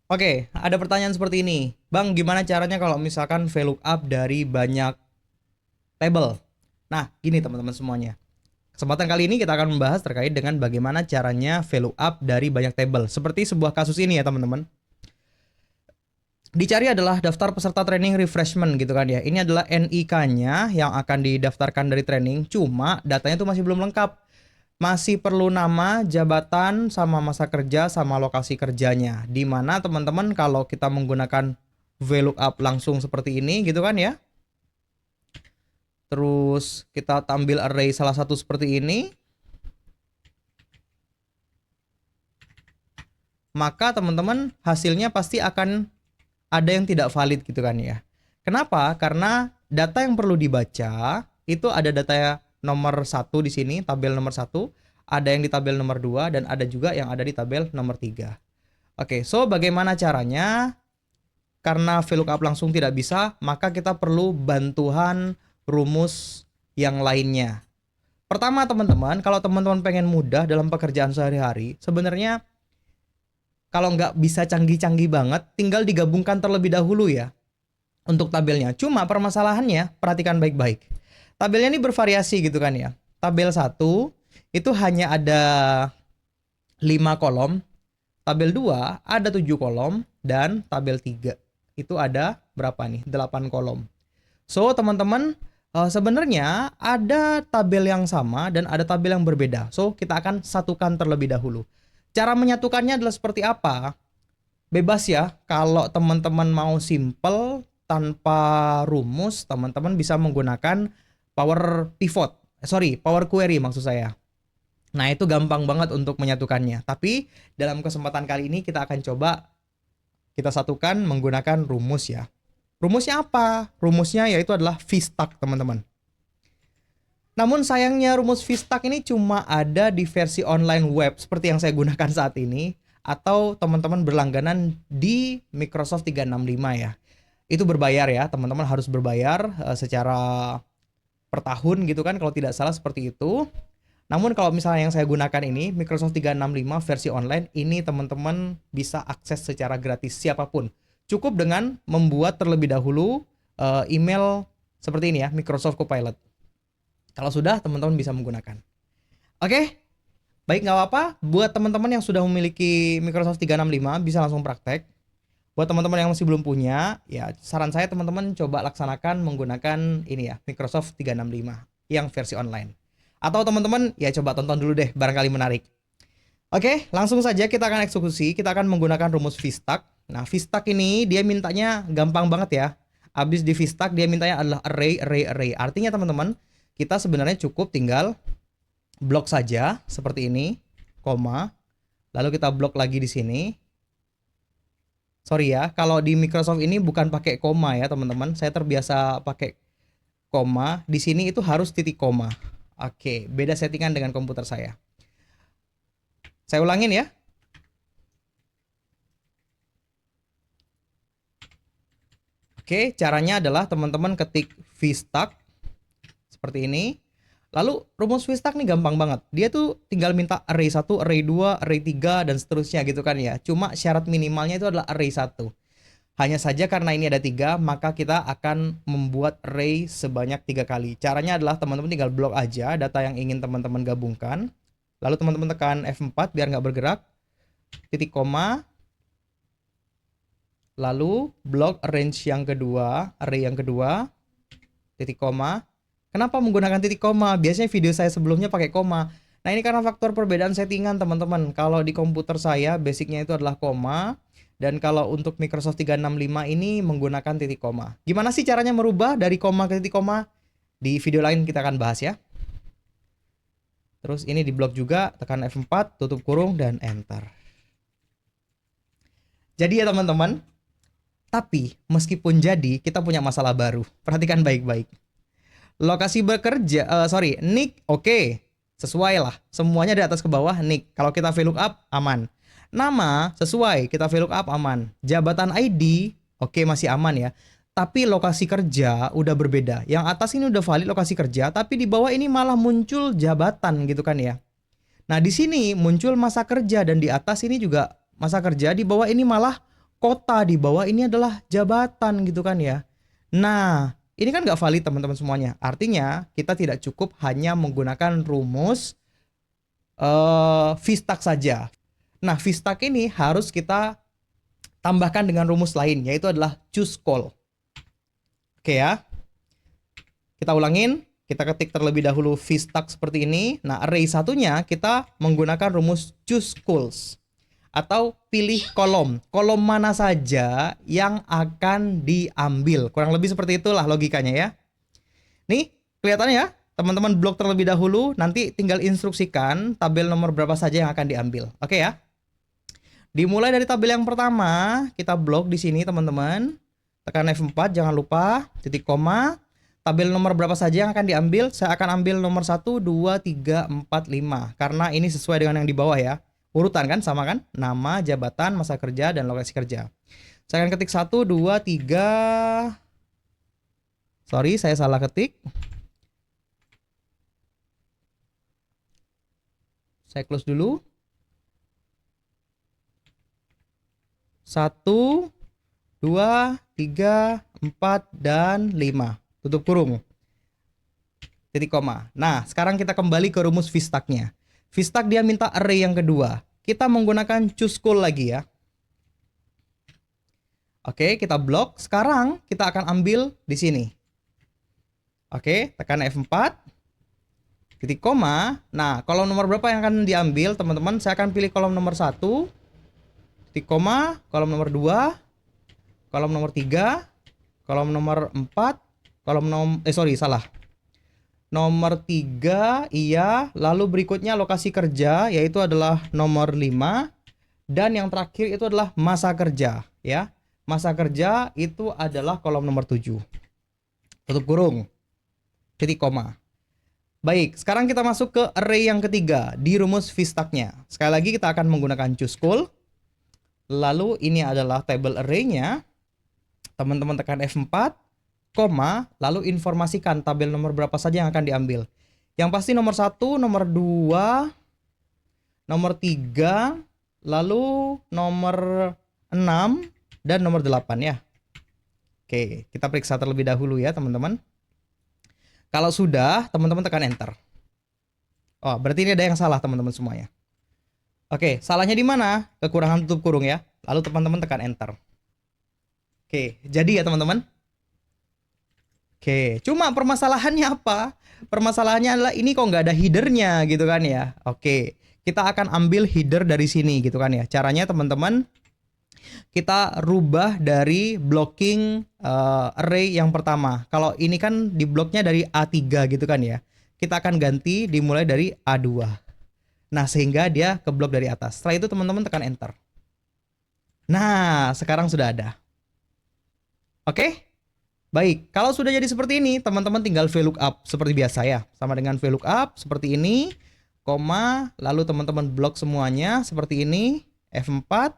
Oke, ada pertanyaan seperti ini. Bang, gimana caranya kalau misalkan VLOOKUP dari banyak table? Nah, gini teman-teman semuanya. Kesempatan kali ini kita akan membahas terkait dengan bagaimana caranya VLOOKUP dari banyak table. Seperti sebuah kasus ini ya teman-teman. Dicari adalah daftar peserta training refreshment gitu kan ya. Ini adalah NIK-nya yang akan didaftarkan dari training. Cuma datanya tuh masih belum lengkap. Masih perlu nama, jabatan, sama masa kerja, sama lokasi kerjanya. Dimana teman-teman kalau kita menggunakan VLOOKUP langsung seperti ini gitu kan ya. Terus kita tampil array salah satu seperti ini. Maka teman-teman hasilnya pasti akan ada yang tidak valid gitu kan ya. Kenapa? Karena data yang perlu dibaca itu ada data nomor 1 di sini, tabel nomor 1, ada yang di tabel nomor 2 dan ada juga yang ada di tabel nomor 3. Oke, so bagaimana caranya? Karena VLOOKUP langsung tidak bisa, maka kita perlu bantuan rumus yang lainnya. Pertama teman-teman, kalau teman-teman pengen mudah dalam pekerjaan sehari-hari, sebenarnya kalau nggak bisa canggih-canggih banget, tinggal digabungkan terlebih dahulu ya untuk tabelnya. Cuma permasalahannya, perhatikan baik-baik. Tabelnya ini bervariasi gitu kan ya. Tabel 1 itu hanya ada 5 kolom, tabel 2 ada 7 kolom, dan tabel 3 itu ada berapa nih? 8 kolom. So, teman-teman, sebenarnya ada tabel yang sama dan ada tabel yang berbeda. So, kita akan satukan terlebih dahulu. Cara menyatukannya adalah seperti apa? Bebas ya, kalau teman-teman mau simple tanpa rumus, teman-teman bisa menggunakan Power Pivot. Power Query maksud saya. Nah, itu gampang banget untuk menyatukannya. Tapi dalam kesempatan kali ini kita akan coba kita satukan menggunakan rumus ya. Rumusnya apa? Rumusnya yaitu adalah VStack, teman-teman. Namun sayangnya rumus VStack ini cuma ada di versi online web seperti yang saya gunakan saat ini, atau teman-teman berlangganan di Microsoft 365 ya. Itu berbayar ya, teman-teman harus berbayar secara per tahun gitu kan, kalau tidak salah seperti itu. Namun kalau misalnya yang saya gunakan ini Microsoft 365 versi online, ini teman-teman bisa akses secara gratis siapapun. Cukup dengan membuat terlebih dahulu email seperti ini ya, Microsoft Copilot. Kalau sudah, teman-teman bisa menggunakan. Oke, baik, nggak apa-apa. Buat teman-teman yang sudah memiliki Microsoft 365 bisa langsung praktek. Buat teman-teman yang masih belum punya, ya saran saya teman-teman coba laksanakan menggunakan ini ya, Microsoft 365 yang versi online. Atau teman-teman ya coba tonton dulu deh, barangkali menarik. Oke, langsung saja kita akan eksekusi. Kita akan menggunakan rumus VStack. Nah, VStack ini dia mintanya gampang banget ya. Abis di VStack dia mintanya adalah array. Artinya teman-teman, kita sebenarnya cukup tinggal blok saja seperti ini, koma. Lalu kita blok lagi di sini. Sorry ya, kalau di Microsoft ini bukan pakai koma ya teman-teman. Saya terbiasa pakai koma. Di sini itu harus titik koma. Oke, beda settingan dengan komputer saya. Saya ulangin ya. Oke, caranya adalah teman-teman ketik VStack seperti ini. Lalu rumus VStack nih gampang banget. Dia tuh tinggal minta array 1, array 2, array 3 dan seterusnya gitu kan ya. Cuma syarat minimalnya itu adalah array 1. Hanya saja karena ini ada 3, maka kita akan membuat array sebanyak 3 kali. Caranya adalah teman-teman tinggal blok aja data yang ingin teman-teman gabungkan. Lalu teman-teman tekan F4 biar nggak bergerak. Titik koma. Lalu blok arrange yang kedua, array yang kedua. Titik koma. Kenapa menggunakan titik koma? Biasanya video saya sebelumnya pakai koma. Nah, ini karena faktor perbedaan settingan teman-teman. Kalau di komputer saya basicnya itu adalah koma. Dan kalau untuk Microsoft 365 ini menggunakan titik koma. Gimana sih caranya merubah dari koma ke titik koma? Di video lain kita akan bahas ya. Terus ini di blok juga, tekan F4, tutup kurung, dan enter. Jadi ya teman-teman, tapi meskipun jadi, kita punya masalah baru. Perhatikan baik-baik. Lokasi bekerja, nick, oke. Sesuai lah, semuanya dari atas ke bawah, nick. Kalau kita VLOOKUP, aman. Nama sesuai, kita VLOOKUP aman. Jabatan ID, oke masih aman ya. Tapi lokasi kerja udah berbeda. Yang atas ini udah valid lokasi kerja, tapi di bawah ini malah muncul jabatan gitu kan ya. Nah, di sini muncul masa kerja dan di atas ini juga masa kerja, di bawah ini malah kota di bawah ini adalah jabatan gitu kan ya. Nah, ini kan nggak valid teman-teman semuanya. Artinya kita tidak cukup hanya menggunakan rumus V-stack saja. Nah, V-stack ini harus kita tambahkan dengan rumus lain, yaitu adalah choose call. Oke ya. Kita ulangin, kita ketik terlebih dahulu V-stack seperti ini. Nah, array satunya kita menggunakan rumus choose calls. Atau pilih kolom. Kolom mana saja yang akan diambil. Kurang lebih seperti itulah logikanya ya. Nih, kelihatannya ya. Teman-teman blok terlebih dahulu, nanti tinggal instruksikan tabel nomor berapa saja yang akan diambil. Oke ya. Dimulai dari tabel yang pertama, kita blok di sini teman-teman. Tekan F4, jangan lupa, titik koma. Tabel nomor berapa saja yang akan diambil? Saya akan ambil nomor 1, 2, 3, 4, 5. Karena ini sesuai dengan yang di bawah ya. Urutan kan, sama kan? Nama, jabatan, masa kerja, dan lokasi kerja. Saya akan ketik 1, 2, 3. Sorry, saya salah ketik. Saya close dulu. 1, 2, 3, 4, dan 5. Tutup kurung. Titik koma. Nah, sekarang kita kembali ke rumus V-stack-nya. V-stack dia minta array yang kedua. Kita menggunakan choose call lagi ya. Oke, kita blok. Sekarang kita akan ambil di sini. Oke, tekan F4. Titik koma. Nah, kolom nomor berapa yang akan diambil, teman-teman? Saya akan pilih kolom nomor 1. Titik koma, kolom nomor 2. Kolom nomor 3. Kolom nomor 4. Nomor 3, iya. Lalu berikutnya lokasi kerja, yaitu adalah nomor 5. Dan yang terakhir itu adalah masa kerja, ya. Masa kerja itu adalah kolom nomor 7. Tutup kurung. Titik koma. Baik, sekarang kita masuk ke array yang ketiga di rumus V-stack-nya. Sekali lagi kita akan menggunakan choose call. Lalu ini adalah table array-nya. Teman-teman tekan F4, koma, lalu informasikan tabel nomor berapa saja yang akan diambil. Yang pasti nomor 1, nomor 2, nomor 3, lalu nomor 6, dan nomor 8 ya. Oke, kita periksa terlebih dahulu ya teman-teman. Kalau sudah, teman-teman tekan enter. Oh, berarti ini ada yang salah teman-teman semuanya. Oke, salahnya di mana? Kekurangan tutup kurung ya. Lalu teman-teman tekan enter. Oke, jadi ya teman-teman. Oke, cuma permasalahannya apa? Permasalahannya adalah ini kok nggak ada headernya gitu kan ya. Oke, kita akan ambil header dari sini gitu kan ya. Caranya teman-teman, kita rubah dari blocking array yang pertama. Kalau ini kan di bloknya dari A3 gitu kan ya. Kita akan ganti dimulai dari A2. Nah, sehingga dia ke blok dari atas. Setelah itu teman-teman tekan enter. Nah, sekarang sudah ada. Oke? Baik, kalau sudah jadi seperti ini, teman-teman tinggal VLOOKUP seperti biasa ya. Sama dengan VLOOKUP seperti ini, koma, lalu teman-teman blok semuanya seperti ini, F4.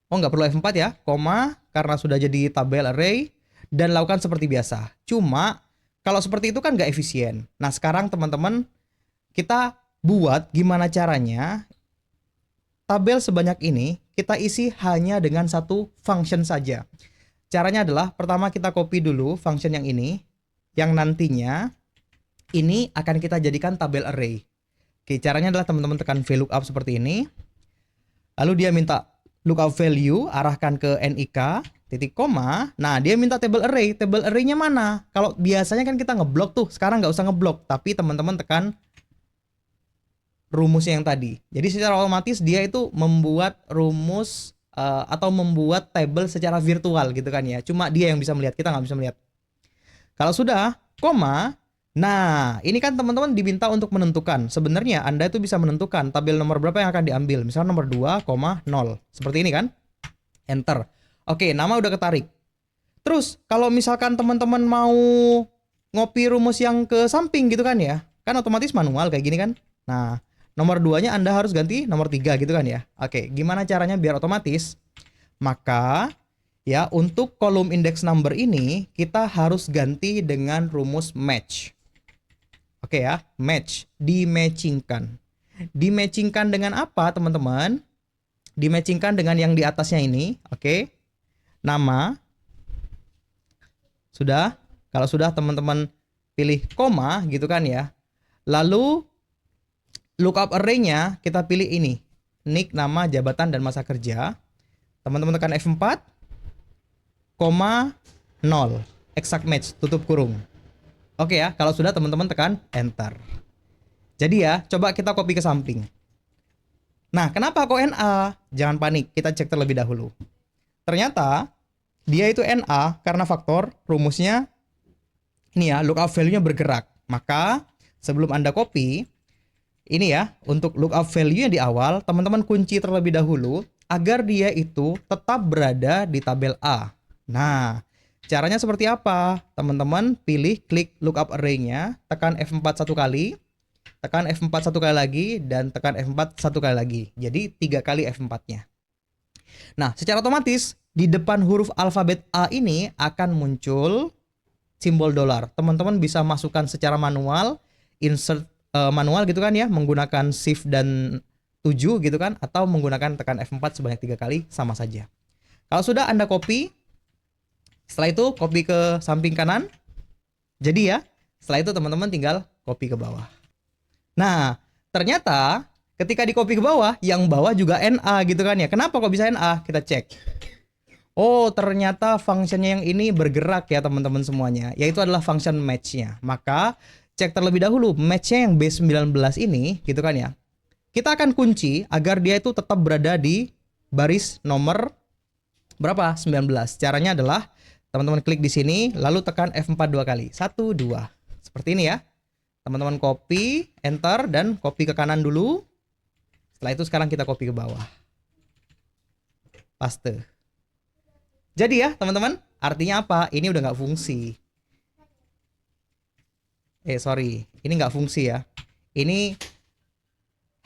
Oh, nggak perlu F4 ya, koma, karena sudah jadi tabel array, dan lakukan seperti biasa. Cuma, kalau seperti itu kan nggak efisien. Nah, sekarang teman-teman, kita buat gimana caranya tabel sebanyak ini kita isi hanya dengan satu function saja. Caranya adalah pertama kita copy dulu function yang ini, yang nantinya ini akan kita jadikan tabel array. Oke, caranya adalah teman-teman tekan VLOOKUP seperti ini. Lalu dia minta lookup value, arahkan ke NIK, titik koma. Nah, dia minta table array. Table array-nya mana? Kalau biasanya kan kita ngeblok tuh, sekarang nggak usah ngeblok, tapi teman-teman tekan rumusnya yang tadi. Jadi secara otomatis dia itu membuat rumus atau membuat table secara virtual gitu kan ya. Cuma dia yang bisa melihat, kita nggak bisa melihat. Kalau sudah, koma. Nah, ini kan teman-teman diminta untuk menentukan. Sebenarnya Anda itu bisa menentukan tabel nomor berapa yang akan diambil. Misalnya nomor 2,0. Seperti ini kan? Enter. Oke, nama udah ketarik. Terus, kalau misalkan teman-teman mau ngopi rumus yang ke samping gitu kan ya. Kan otomatis manual kayak gini kan. Nah, nomor 2-nya Anda harus ganti nomor 3 gitu kan ya. Oke, gimana caranya biar otomatis? Maka ya, untuk kolom index number ini kita harus ganti dengan rumus match. Oke ya, match, dimatchingkan. Dimatchingkan dengan apa teman-teman? dimatchingkan dengan yang di atasnya ini. Oke. Nama. Sudah. Kalau sudah teman-teman pilih koma gitu kan ya. Lalu lookup array-nya kita pilih ini. Nick, nama, jabatan, dan masa kerja. Teman-teman tekan F4, koma, 0. Exact match, tutup kurung. Oke ya, kalau sudah teman-teman tekan enter. Jadi ya, coba kita copy ke samping. Nah, kenapa kok NA? Jangan panik, kita cek terlebih dahulu. Ternyata dia itu NA karena faktor rumusnya ini ya, lookup value-nya bergerak. Maka sebelum Anda copy, ini ya, untuk lookup value-nya di awal, teman-teman kunci terlebih dahulu agar dia itu tetap berada di tabel A. Nah, caranya seperti apa? Teman-teman pilih klik lookup array-nya, tekan F4 satu kali, tekan F4 satu kali lagi, dan tekan F4 satu kali lagi. Jadi 3 kali F4-nya. Nah, secara otomatis di depan huruf alfabet A ini akan muncul simbol dolar. Teman-teman bisa masukkan secara manual, insert manual gitu kan ya, menggunakan shift dan 7 gitu kan, atau menggunakan tekan F4 sebanyak 3 kali, sama saja. Kalau sudah Anda copy, setelah itu copy ke samping kanan. Jadi ya, setelah itu teman-teman tinggal copy ke bawah. Nah, ternyata ketika di copy ke bawah, yang bawah juga NA gitu kan ya. Kenapa kok bisa NA? Kita cek. Oh, ternyata fungsinya yang ini bergerak ya teman-teman semuanya, yaitu adalah function match-nya. Maka cek terlebih dahulu match-nya yang B19 ini gitu kan ya. Kita akan kunci agar dia itu tetap berada di baris nomor berapa? 19. Caranya adalah teman-teman klik di sini lalu tekan F4 dua kali. 1 2. Seperti ini ya. Teman-teman copy, enter, dan copy ke kanan dulu. Setelah itu sekarang kita copy ke bawah. Paste. Jadi ya teman-teman, artinya apa? Ini udah nggak fungsi. Sorry, ini nggak fungsi ya. Ini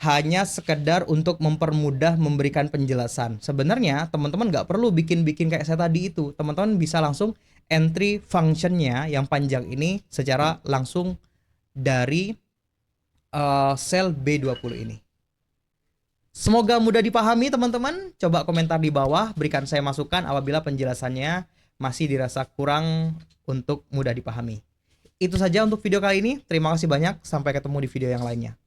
hanya sekedar untuk mempermudah memberikan penjelasan. Sebenarnya teman-teman nggak perlu bikin-bikin kayak saya tadi itu. Teman-teman bisa langsung entry functionnya yang panjang ini secara langsung dari sel B20 ini. Semoga mudah dipahami teman-teman. Coba komentar di bawah, berikan saya masukan apabila penjelasannya masih dirasa kurang untuk mudah dipahami. Itu saja untuk video kali ini. Terima kasih banyak. Sampai ketemu di video yang lainnya.